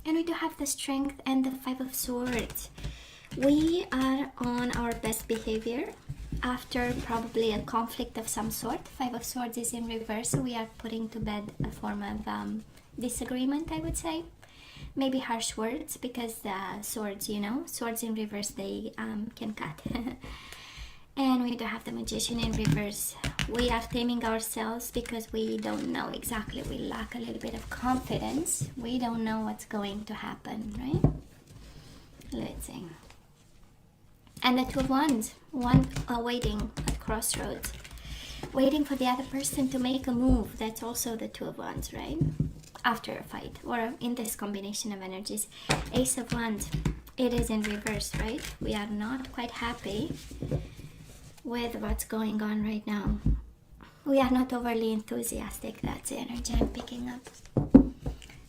And we do have the Strength and the Five of Swords. We are on our best behavior after probably a conflict of some sort. Five of Swords is in reverse, so we are putting to bed a form of disagreement, I would say. Maybe harsh words, because swords, you know, swords in reverse, they can cut. And we do have the Magician in reverse. We are taming ourselves because we don't know exactly. We lack a little bit of confidence. We don't know what's going to happen, right? Let's see. And the Two of Wands. One waiting at crossroads. Waiting for the other person to make a move. That's also the Two of Wands, right? After a fight, or in this combination of energies. Ace of Wands. It is in reverse, right? We are not quite happy with what's going on right now. We are not overly enthusiastic. That's the energy I'm picking up.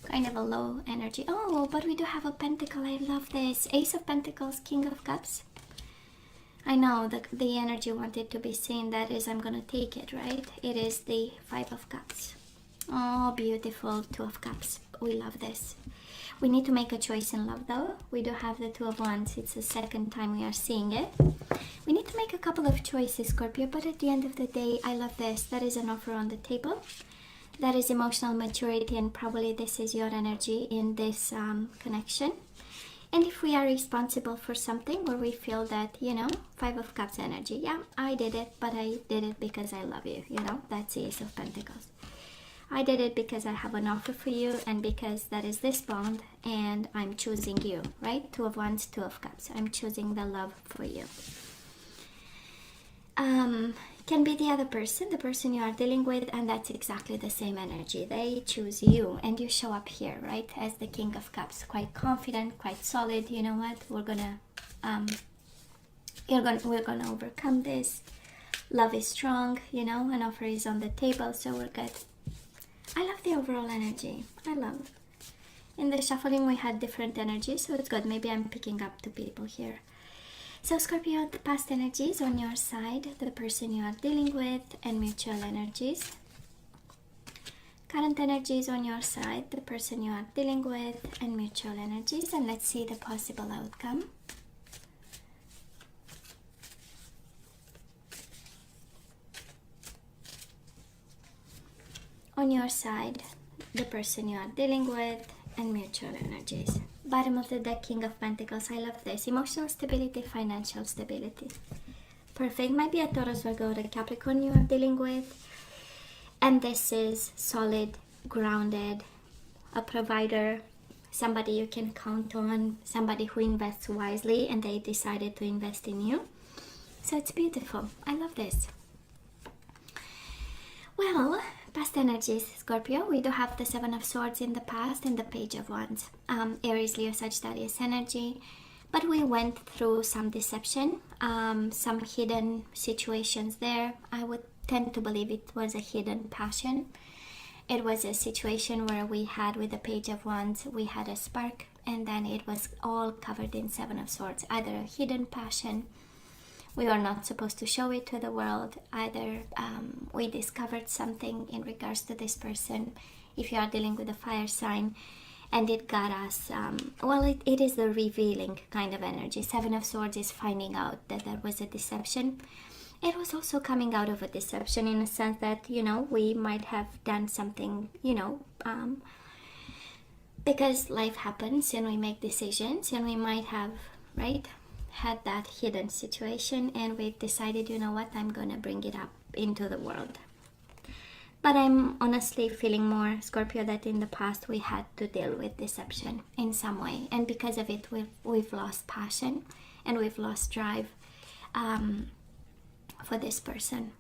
Kind of a low energy. Oh, but we do have a pentacle. I love this. Ace of Pentacles, King of Cups. I know the energy wanted to be seen. That is, I'm gonna take it, right? It is the Five of Cups. Oh, beautiful. Two of Cups. We love this. We need to make a choice in love, though. We do have the Two of Wands. It's the second time we are seeing it. We need to make a couple of choices, Scorpio, but at the end of the day, I love this. That is an offer on the table. That is emotional maturity, and probably this is your energy in this connection. And if we are responsible for something where we feel that, you know, Five of Cups energy, yeah, I did it, but I did it because I love you, you know, that's the Ace of Pentacles. I did it because I have an offer for you, and because that is this bond, and I'm choosing you, right? Two of Wands, Two of Cups. I'm choosing the love for you. Can be the other person, the person you are dealing with, and that's exactly the same energy. They choose you, and you show up here, right, as the King of Cups, quite confident, quite solid. You know what? We're gonna overcome this. Love is strong, you know. An offer is on the table, so we're good. I love the overall energy. I love. In the shuffling, we had different energies, so it's good. Maybe I'm picking up two people here. So Scorpio, the past energies on your side, the person you are dealing with, and mutual energies. Current energies on your side, the person you are dealing with, and mutual energies. And let's see the possible outcome. On your side, the person you are dealing with, and mutual energies. Bottom of the deck, King of Pentacles. I love this. Emotional stability, financial stability. Perfect. Might be a Taurus, Virgo, or Capricorn you are dealing with. And this is solid, grounded, a provider, somebody you can count on, somebody who invests wisely, and they decided to invest in you. So it's beautiful. I love this. Well, past energies, Scorpio. We do have the Seven of Swords in the past and the Page of Wands. Aries, Leo, Sagittarius energy. But we went through some deception, some hidden situations there. I would tend to believe it was a hidden passion. It was a situation where we had, with the Page of Wands, we had a spark, and then it was all covered in Seven of Swords. Either a hidden passion, we are not supposed to show it to the world. Either we discovered something in regards to this person, if you are dealing with a fire sign, and it got us, it is the revealing kind of energy. Seven of Swords is finding out that there was a deception. It was also coming out of a deception in a sense that, you know, we might have done something, you know, because life happens and we make decisions, and we might have, right, had that hidden situation, and we decided, you know what, I'm gonna bring it up into the world. But I'm honestly feeling more, Scorpio, that in the past we had to deal with deception in some way, and because of it we've lost passion and we've lost drive for this person.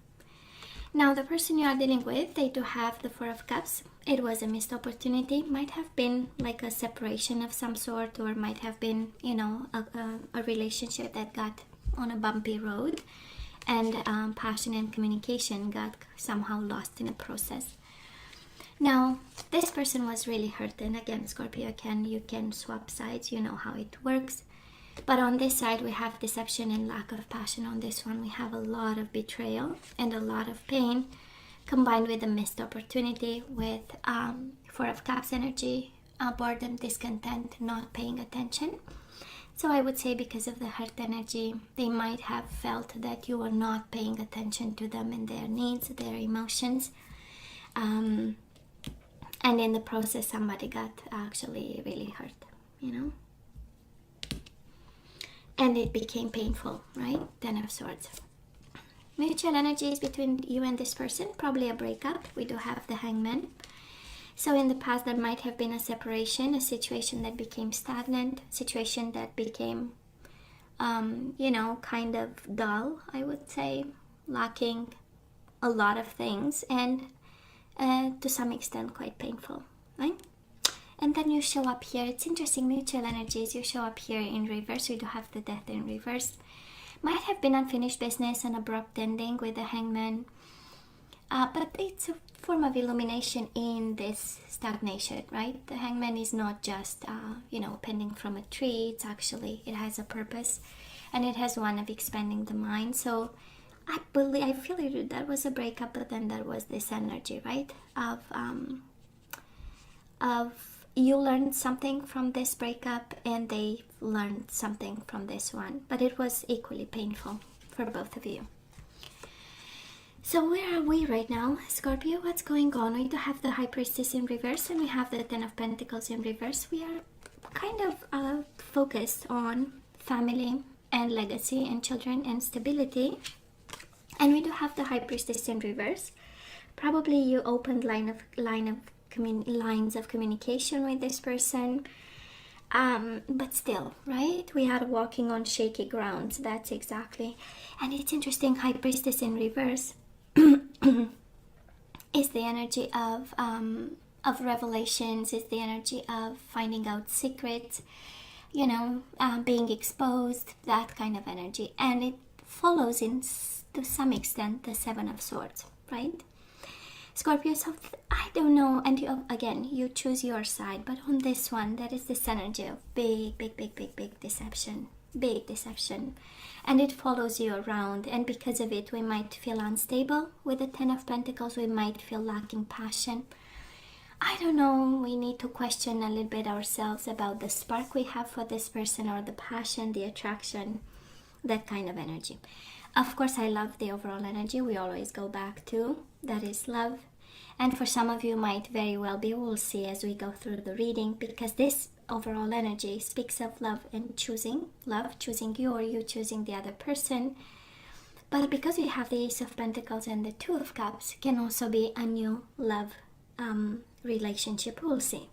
Now the person you are dealing with, they do have the Four of Cups. It was a missed opportunity. Might have been like a separation of some sort, or might have been, you know, a relationship that got on a bumpy road, and passion and communication got somehow lost in the process. Now this person was really hurt, and again, Scorpio, you can swap sides, you know how it works. But on this side we have deception and lack of passion. On this one we have a lot of betrayal and a lot of pain, combined with a missed opportunity with Four of Cups energy, boredom, discontent, not paying attention. So I would say because of the hurt energy, they might have felt that you were not paying attention to them and their needs, their emotions. And in the process, somebody got actually really hurt, you know? And it became painful, right? Ten of Swords. Mutual energies between you and this person, probably a breakup. We do have the Hangman. So in the past, there might have been a separation, a situation that became stagnant, situation that became, kind of dull, I would say, lacking a lot of things, and to some extent quite painful, right? And then you show up here. It's interesting, mutual energies. You show up here in reverse. We do have the Death in reverse. Might have been unfinished business, an abrupt ending with the Hangman. But it's a form of illumination in this stagnation, right? The Hangman is not just, pending from a tree. It's actually, it has a purpose, and it has one of expanding the mind. So I feel like that was a breakup, but then there was this energy, right? Of you learned something from this breakup, and they learned something from this one. But it was equally painful for both of you. So where are we right now, Scorpio? What's going on? We do have the High Priestess in reverse, and we have the Ten of Pentacles in reverse. We are kind of focused on family and legacy and children and stability. And we do have the High Priestess in reverse. Probably you opened lines of communication with this person. But still, right? We are walking on shaky grounds. That's exactly. And it's interesting, High Priestess in reverse is the energy of revelations, is the energy of finding out secrets, being exposed, that kind of energy. And it follows to some extent the Seven of Swords, right? Scorpio, so I don't know, and you choose your side, but on this one, there is this energy of big deception, and it follows you around, and because of it, we might feel unstable with the Ten of Pentacles. We might feel lacking passion. I don't know, we need to question a little bit ourselves about the spark we have for this person, or the passion, the attraction, that kind of energy. Of course, I love the overall energy we always go back to, that is love. And for some of you might very well be, we'll see as we go through the reading, because this overall energy speaks of love and choosing love, choosing you, or you choosing the other person. But because we have the Ace of Pentacles and the Two of Cups, can also be a new love relationship. We'll see.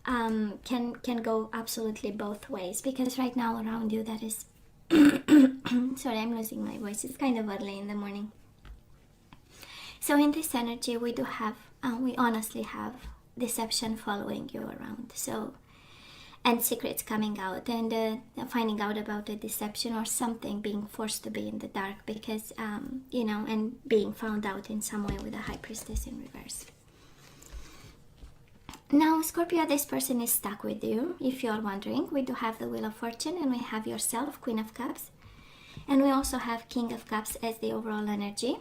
Can go absolutely both ways, because right now around you that is sorry, I'm losing my voice. It's kind of early in the morning. So in this energy, we do have, we honestly have deception following you around. So, and secrets coming out, and finding out about a deception or something, being forced to be in the dark because, and being found out in some way with a High Priestess in reverse. Now, Scorpio, this person is stuck with you. If you're wondering, we do have the Wheel of Fortune, and we have yourself, Queen of Cups. And we also have King of Cups as the overall energy.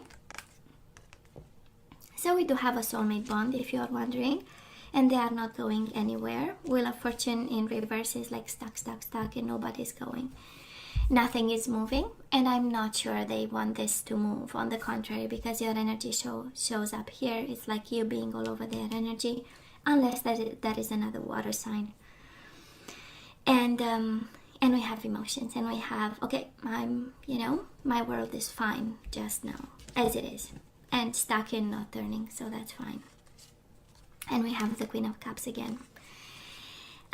So we do have a soulmate bond, if you're wondering. And they are not going anywhere. Wheel of Fortune in reverse is like stuck, and nobody's going. Nothing is moving. And I'm not sure they want this to move. On the contrary, because your energy shows up here. It's like you being all over their energy. Unless that is another water sign. And we have emotions, and we have, okay, my world is fine just now, as it is. And stuck in not turning, so that's fine. And we have the Queen of Cups again.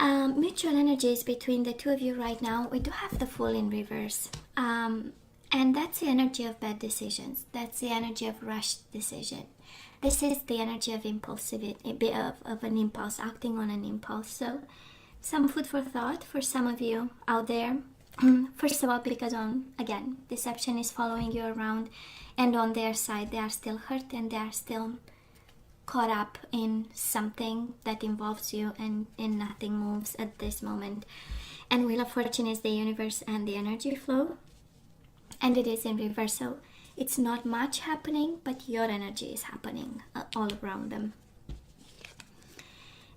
Mutual energies between the two of you right now. We do have the Fool in reverse. And that's the energy of bad decisions. That's the energy of rushed decision. This is the energy of impulsivity, of an impulse, acting on an impulse. So some food for thought for some of you out there. First of all, because again, deception is following you around, and on their side, they are still hurt, and they are still caught up in something that involves you, and nothing moves at this moment. And Wheel of Fortune is the universe and the energy flow, and it is in reverse. So it's not much happening, but your energy is happening all around them.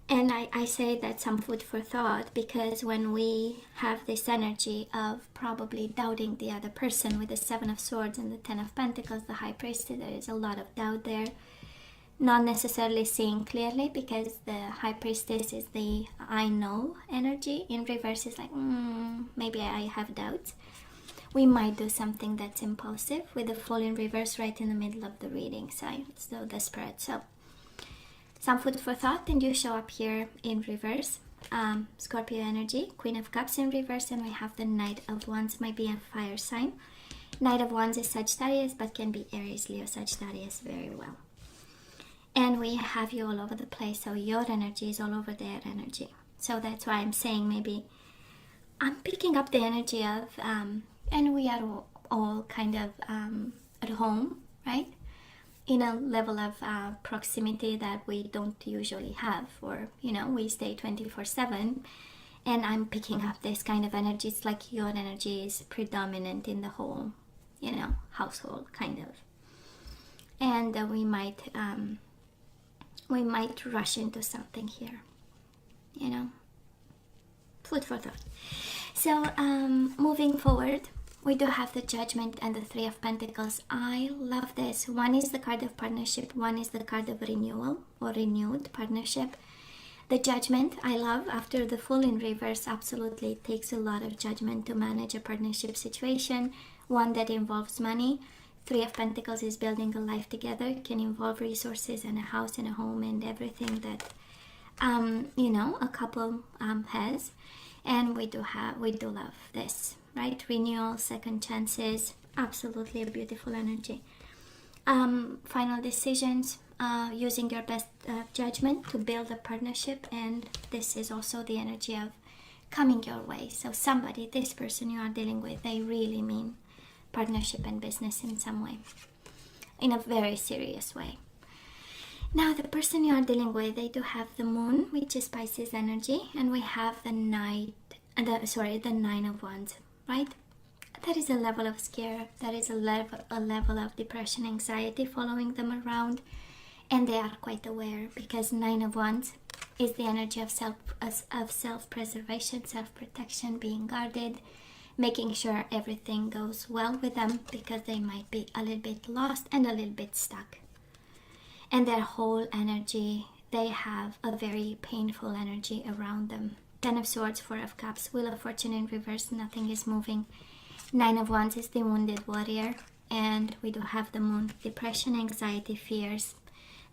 And I say that some food for thought, because when we have this energy of probably doubting the other person with the Seven of Swords and the Ten of Pentacles, the High Priestess, there is a lot of doubt there. Not necessarily seeing clearly, because the High Priestess is the I know energy. In reverse is like, maybe I have doubts. We might do something that's impulsive, with the Fool in reverse right in the middle of the reading. So desperate. So some food for thought, and you show up here in reverse. Scorpio energy, Queen of Cups in reverse, and we have the Knight of Wands, might be a fire sign. Knight of Wands is Sagittarius, but can be Aries, Leo, Sagittarius very well. And we have you all over the place, so your energy is all over their energy. So that's why I'm saying maybe I'm picking up the energy of, and we are all kind of at home, right? In a level of proximity that we don't usually have, or we stay 24/7, and I'm picking up this kind of energy. It's like your energy is predominant in the whole household, kind of. And we might rush into something here, food for thought. So moving forward, we do have the Judgment and the Three of Pentacles. I love this. One is the card of partnership. One is the card of renewal or renewed partnership. The Judgment, I love. After the Fool in reverse, absolutely it takes a lot of judgment to manage a partnership situation, one that involves money. Three of Pentacles is building a life together. It can involve resources and a house and a home and everything that, a couple has. And we do love this. Right? Renewal, second chances, absolutely a beautiful energy. Final decisions, using your best judgment to build a partnership, and this is also the energy of coming your way. So somebody, this person you are dealing with, they really mean partnership and business in some way, in a very serious way. Now the person you are dealing with, they do have the Moon, which is Pisces energy, and we have the Nine of Wands. Right? That is a level of scare. That is a level of depression, anxiety following them around, and they are quite aware, because Nine of Wands is the energy of self-preservation, self-protection, being guarded, making sure everything goes well with them, because they might be a little bit lost and a little bit stuck. And their whole energy, they have a very painful energy around them. Ten of Swords, Four of Cups, Wheel of Fortune in reverse, nothing is moving. Nine of Wands is the wounded warrior, and we do have the Moon, depression, anxiety, fears,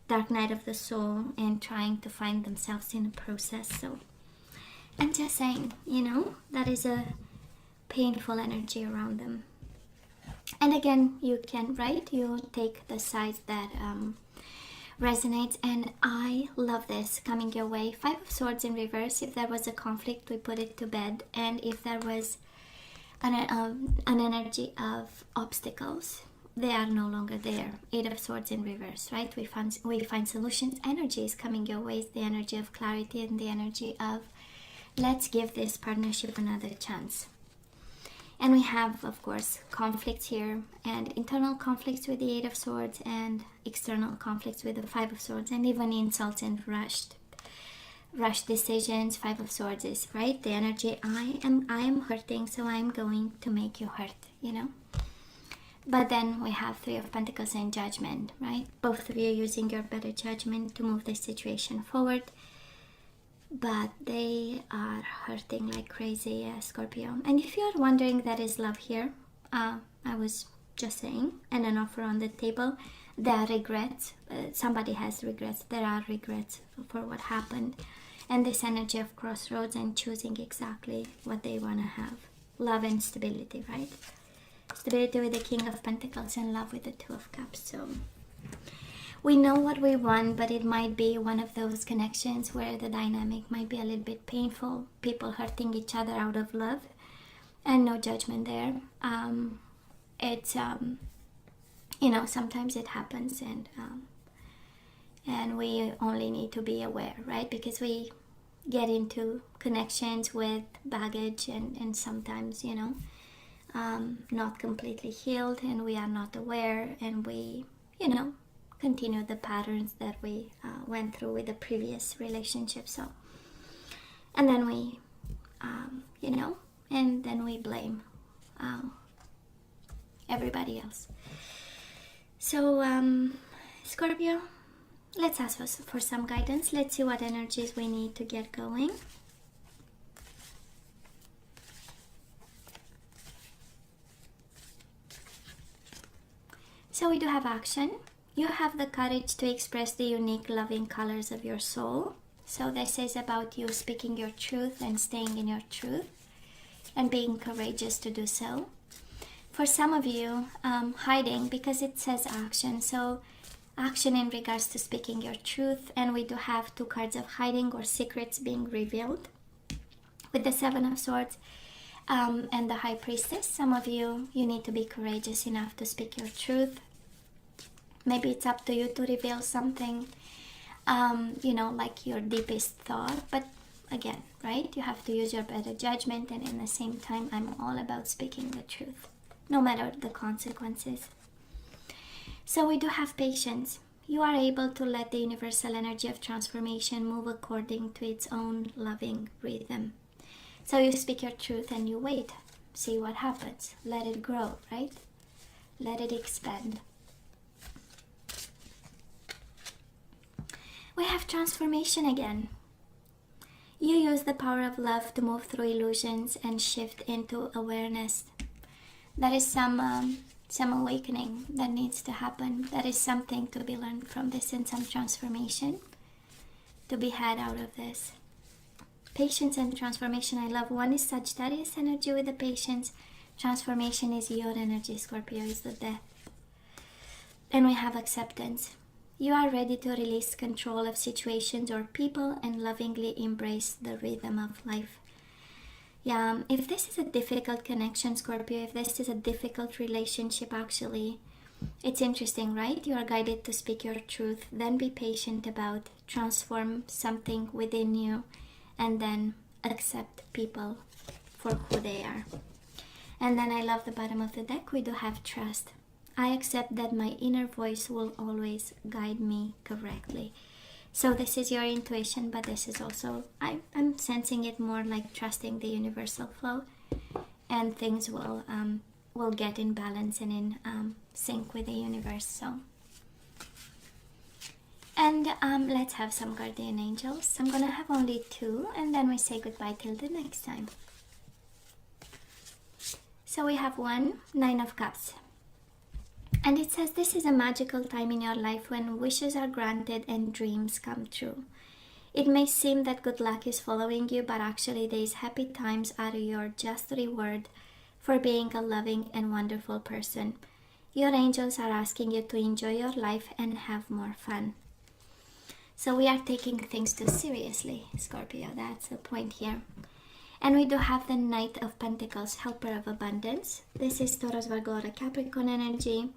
dark night of the soul, and trying to find themselves in a process. So I'm just saying, that is a painful energy around them. And again, you can, you take the sides that resonates, and I love this coming your way. Five of Swords in reverse. If there was a conflict, we put it to bed, and if there was an energy of obstacles, they are no longer there. Eight of Swords in reverse, right? We find solutions. Energy is coming your way. It's the energy of clarity and the energy of let's give this partnership another chance. And we have, of course, conflicts here, and internal conflicts with the Eight of Swords, and external conflicts with the Five of Swords, and even insults and rushed decisions. Five of Swords is, right, the energy, I am hurting, so I'm going to make you hurt, But then we have Three of Pentacles and Judgment, right? Both of you using your better judgment to move the situation forward. But they are hurting like crazy, Scorpio. And if you are wondering, that is love here. I was just saying, and an offer on the table. There are regrets. Somebody has regrets. There are regrets for what happened. And this energy of crossroads and choosing exactly what they want to have. Love and stability, right? Stability with the King of Pentacles and love with the Two of Cups. So we know what we want, but it might be one of those connections where the dynamic might be a little bit painful. People hurting each other out of love, and no judgment there. It's sometimes it happens, and we only need to be aware, right? Because we get into connections with baggage, and sometimes not completely healed, and we are not aware, and we continue the patterns that we went through with the previous relationship. So, and then we, and then we blame everybody else. So, Scorpio, let's ask for some guidance. Let's see what energies we need to get going. So we do have action. You have the courage to express the unique loving colors of your soul. So this is about you speaking your truth and staying in your truth and being courageous to do so. For some of you, hiding, because it says action. So action in regards to speaking your truth. And we do have 2 cards of hiding or secrets being revealed with the 7 of Swords and the High Priestess. Some of you need to be courageous enough to speak your truth. Maybe it's up to you to reveal something, like your deepest thought. But again, right, you have to use your better judgment. And in the same time, I'm all about speaking the truth, no matter the consequences. So we do have patience. You are able to let the universal energy of transformation move according to its own loving rhythm. So you speak your truth and you wait, see what happens. Let it grow, right? Let it expand. We have transformation again. You use the power of love to move through illusions and shift into awareness. That is some awakening that needs to happen. That is something to be learned from this, and some transformation to be had out of this. Patience and transformation, I love. One is Sagittarius energy with the patience. Transformation is your energy, Scorpio, is the death. And we have acceptance. You are ready to release control of situations or people and lovingly embrace the rhythm of life. Yeah, if this is a difficult connection, Scorpio, if this is a difficult relationship, actually, it's interesting, right? You are guided to speak your truth, then be patient about, transform something within you, and then accept people for who they are. And then I love the bottom of the deck. We do have trust. I accept that my inner voice will always guide me correctly. So this is your intuition, but this is also, I'm sensing it more like trusting the universal flow, and things will get in balance and in sync with the universe. So, and let's have some guardian angels. I'm gonna have only 2, and then we say goodbye till the next time. So we have 1, 9 of Cups. And it says this is a magical time in your life when wishes are granted and dreams come true. It may seem that good luck is following you, but actually these happy times are your just reward for being a loving and wonderful person. Your angels are asking you to enjoy your life and have more fun. So we are taking things too seriously, Scorpio. That's the point here. And we do have the Knight of Pentacles, Helper of Abundance. This is Taurus, Virgo, or Capricorn energy.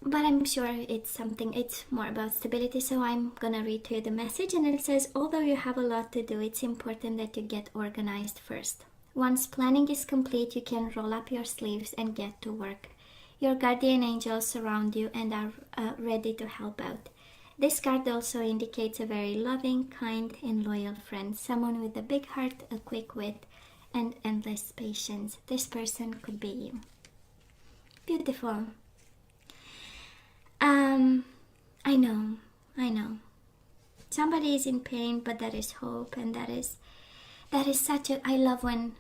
But I'm sure it's more about stability, so I'm gonna read to you the message. And it says, although you have a lot to do, it's important that you get organized first. Once planning is complete, you can roll up your sleeves and get to work. Your guardian angels surround you and are ready to help out. This card also indicates a very loving, kind, and loyal friend. Someone with a big heart, a quick wit, and endless patience. This person could be you. Beautiful. I know. Somebody is in pain, but there is hope, and that is such a, I love when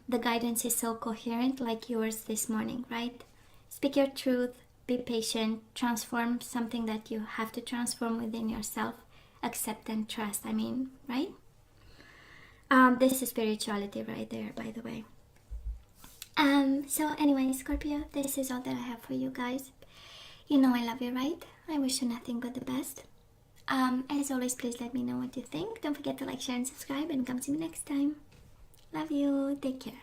the guidance is so coherent like yours this morning, right? Speak your truth, be patient, transform something that you have to transform within yourself, accept and trust, right? This is spirituality right there, by the way. So anyway, Scorpio, this is all that I have for you guys. You know I love you, right? I wish you nothing but the best. As always, please let me know what you think. Don't forget to like, share, and subscribe, and come see me next time. Love you. Take care.